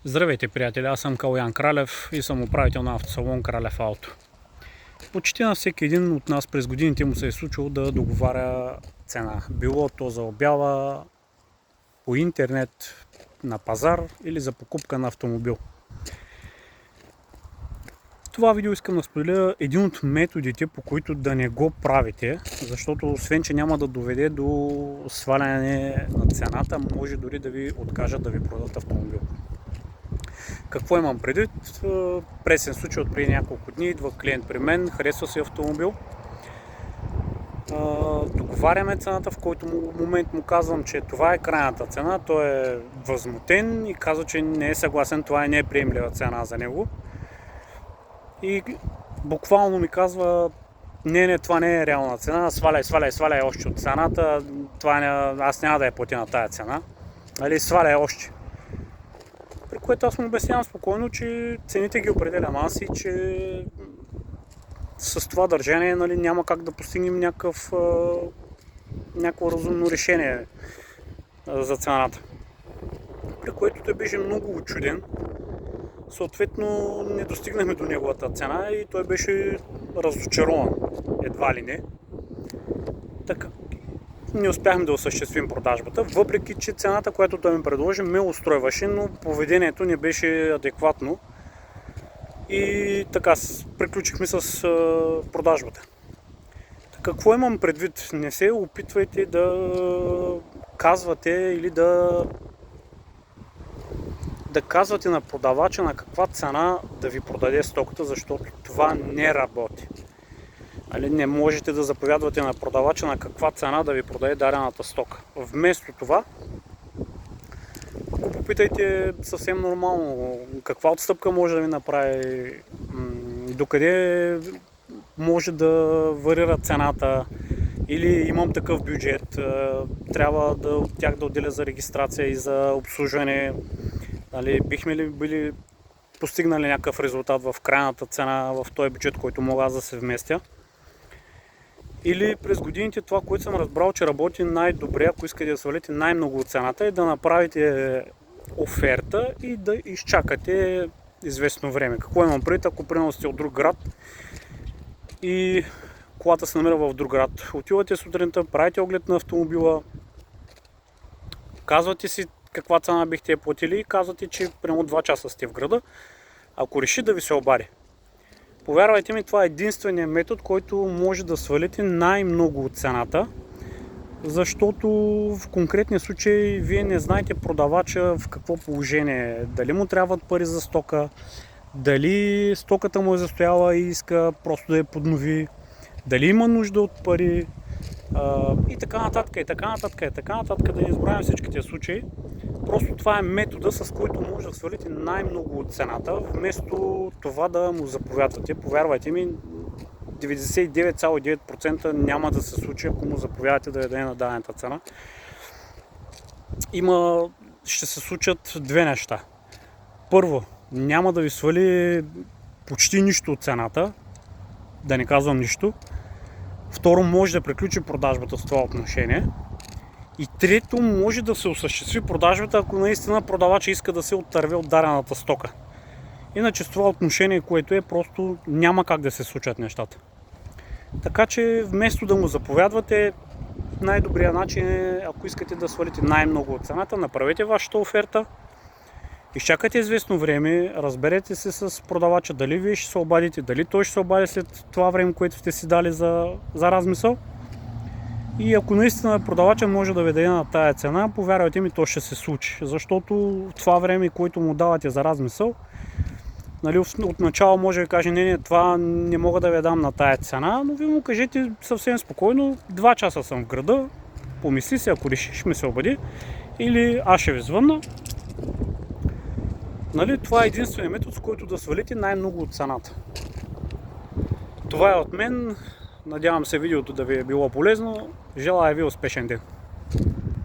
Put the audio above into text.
Здравейте, приятели! Аз съм Калоян Кралев и съм управител на автосалон Кралев Ауто. Почти на всеки един от нас през годините му се е случило да договаря цена. Било то за обява по интернет, на пазар или за покупка на автомобил. В това видео искам да споделя един от методите, по които да не го правите, защото освен, че няма да доведе до сваляне на цената, може дори да ви откажат да ви продадат автомобил. Какво имам предвид? Пресен случай от преди няколко дни. Идва клиент при мен, харесва си автомобил. Договаряме цената, в който момент му казвам, че това е крайната цена. Той е възмутен и казва, че не е съгласен, това не е приемлива цена за него. И буквално ми казва, не, това не е реална цена, сваляй още от цената, аз няма да я платя на тая цена. Сваляй още. При което аз му обяснявам спокойно, че цените ги определям аз и че с това държание няма как да постигнем някакво разумно решение за цената. При което той беше много учуден. Съответно не достигнахме до неговата цена и той беше разочарован, едва ли не. Така не успяхме да осъществим продажбата, въпреки че цената, която той ми предложи, ме устройваше, но поведението не беше адекватно. И така приключихме с продажбата. Какво имам предвид? Не се опитвайте да казвате или да казвате на продавача на каква цена да ви продаде стоката, защото това не работи. Не можете да заповядвате на продавача на каква цена да ви продаде дадената стока. Вместо това, ако попитайте съвсем нормално каква отстъпка може да ви направи, докъде може да варира цената, или имам такъв бюджет, трябва от тях да отделя за регистрация и за обслужване, бихме ли били постигнали някакъв резултат в крайната цена, в този бюджет, който мога аз да се вместя. Или през годините това, което съм разбрал, че работи най-добре, ако искате да свалите най-много от цената, е да направите оферта и да изчакате известно време. Какво имам предвид, ако примерно сте от друг град и колата се намира в друг град. Отивате сутринта, правите оглед на автомобила, казвате си каква цена бихте я платили и казвате, че примерно 2 часа сте в града, ако реши да ви се обади. Повярвайте ми, това е единственият метод, който може да свалите най-много от цената, защото в конкретния случай вие не знаете продавача в какво положение е. Дали му трябват пари за стока, дали стоката му е застояла и иска просто да я поднови, дали има нужда от пари и така нататък, да не избравим всички тези случаи. Просто това е метода, с който може да свалите най-много от цената, вместо това да му заповядвате. Повярвайте ми, 99,9% няма да се случи, ако му заповядате да яде на дадената цена. Ще се случат две неща. Първо, няма да ви свали почти нищо от цената, да не казвам нищо. Второ, може да приключи продажбата с това отношение. И трето, може да се осъществи продажбата, ако наистина продавача иска да се оттърве от дадената стока. Иначе с това отношение, което е, просто няма как да се случат нещата. Така че вместо да му заповядвате, най-добрият начин е, ако искате да свалите най-много от цената, направете вашата оферта, изчакайте известно време, разберете се с продавача дали вие ще се обадите, дали той ще се обади след това време, което сте си дали за размисъл. И ако наистина продавача може да ви даде на тая цена, повярвайте ми, то ще се случи. Защото това време, което му давате за размисъл, отначало може да ви каже, не, това не мога да ви дам на тая цена, но ви му кажете съвсем спокойно, 2 часа съм в града, помисли си, ако решиш ми се обади, или аз ще ви звънна. Това е единственият метод, с който да свалите най-много от цената. Това е от мен. Надявам се видеото да ви е било полезно. Желая ви успешен ден!